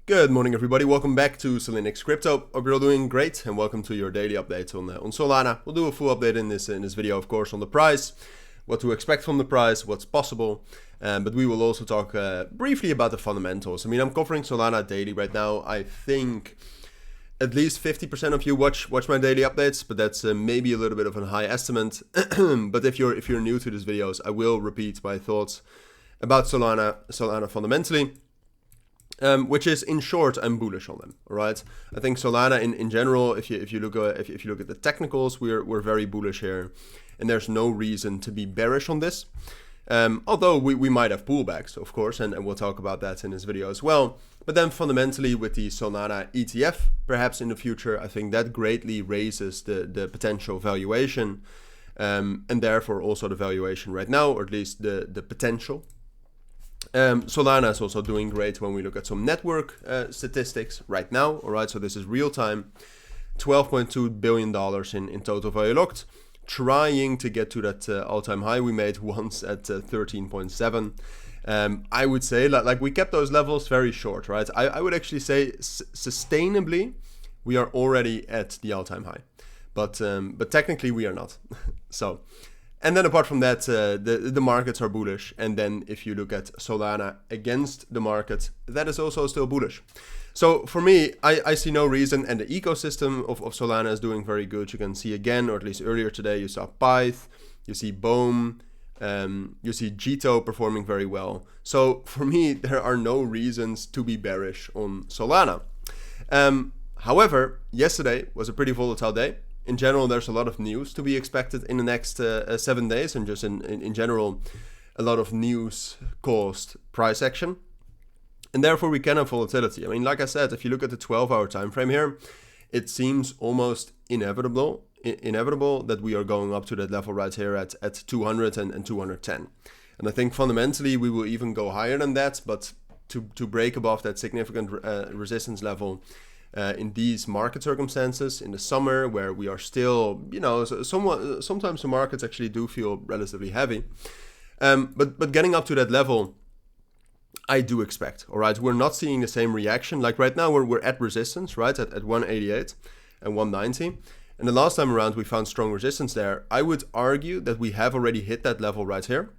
Good morning, everybody. Welcome back to Cilinix Crypto. Hope you're all doing great, and welcome to your daily update on Solana. We'll do a full update in this video, of course, on the price, what to expect from the price, what's possible, but we will also talk briefly about the fundamentals. I mean, I'm covering Solana daily right now. I think at least 50% of you watch my daily updates, but that's maybe a little bit of a high estimate. But if you're new to these videos, I will repeat my thoughts about Solana fundamentally. Which is, in short, I'm bullish on them. All right, I think Solana in general, if you look at the technicals, we're very bullish here, and there's no reason to be bearish on this. Although we might have pullbacks, of course, and we'll talk about that in this video as well. But then fundamentally, with the Solana ETF, perhaps in the future, I think that greatly raises the potential valuation, and therefore also the valuation right now, or at least the potential. Solana is also doing great when we look at some network statistics right now. All right, so this is real time, $12.2 billion in total value locked, trying to get to that all-time high we made once at 13.7. I would say like we kept those levels very short, right? I would actually say sustainably we are already at the all-time high, but technically we are not. So. And then apart from that, the markets are bullish. And then if you look at Solana against the market, that is also still bullish. So for me, I see no reason. And the ecosystem of Solana is doing very good. You can see again, or at least earlier today, you saw Pyth, you see Boom, you see Jito performing very well. So for me, there are no reasons to be bearish on Solana. However, yesterday was a pretty volatile day. In general, there's a lot of news to be expected in the next 7 days, and just in general, a lot of news caused price action, and therefore we can have volatility. I mean, like I said, if you look at the 12-hour time frame here, it seems almost inevitable that we are going up to that level right here at 200 and 210. And I think fundamentally we will even go higher than that, but to break above that significant resistance level. In these market circumstances in the summer, where we are still, sometimes the markets actually do feel relatively heavy. But getting up to that level, I do expect. All right, we're not seeing the same reaction. Like right now, we're at resistance, right, at 188 and 190. And the last time around, we found strong resistance there. I would argue that we have already hit that level right here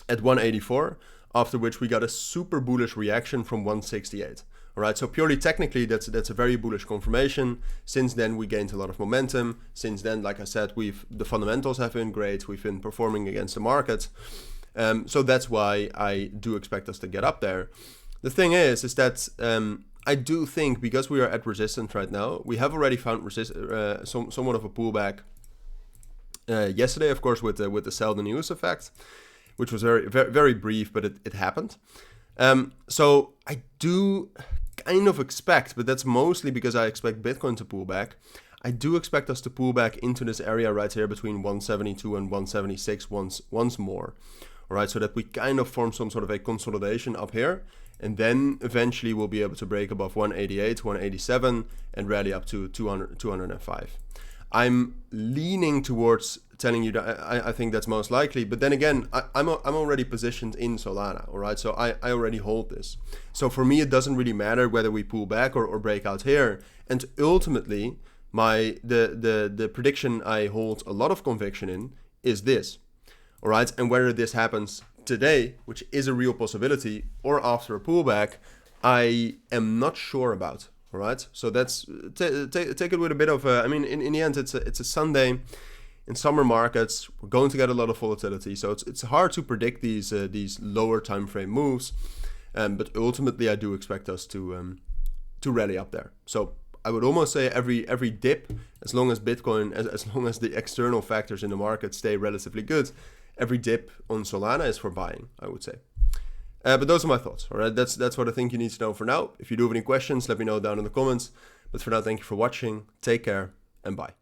at 184, after which we got a super bullish reaction from 168. All right, so purely technically, that's a very bullish confirmation. Since then, we gained a lot of momentum. Since then, like I said, the fundamentals have been great. We've been performing against the market. So that's why I do expect us to get up there. The thing is that I do think, because we are at resistance right now, we have already found somewhat of a pullback yesterday, of course, with the sell the news effect, which was very, very, very brief, but it happened. So I do kind of expect, but that's mostly because I expect Bitcoin to pull back. I do expect us to pull back into this area right here between 172 and 176 once more. All right, so that we kind of form some sort of a consolidation up here, and then eventually we'll be able to break above 188, 187, and rally up to 205. I'm leaning towards telling you that I think that's most likely, but then again, I'm already positioned in Solana, all right? So I already hold this. So for me, it doesn't really matter whether we pull back or break out here. And ultimately, the prediction I hold a lot of conviction in is this, all right? And whether this happens today, which is a real possibility, or after a pullback, I am not sure about. All right, so that's take it with a bit of I mean, in the end, it's a Sunday. In summer markets, we're going to get a lot of volatility, so it's hard to predict these lower time frame moves. But ultimately, I do expect us to rally up there. So I would almost say every dip, as long as Bitcoin, as long as the external factors in the market stay relatively good, every dip on Solana is for buying, I would say. But those are my thoughts. All right, that's what I think you need to know for now. If you do have any questions, let me know down in the comments. But for now, thank you for watching. Take care and bye.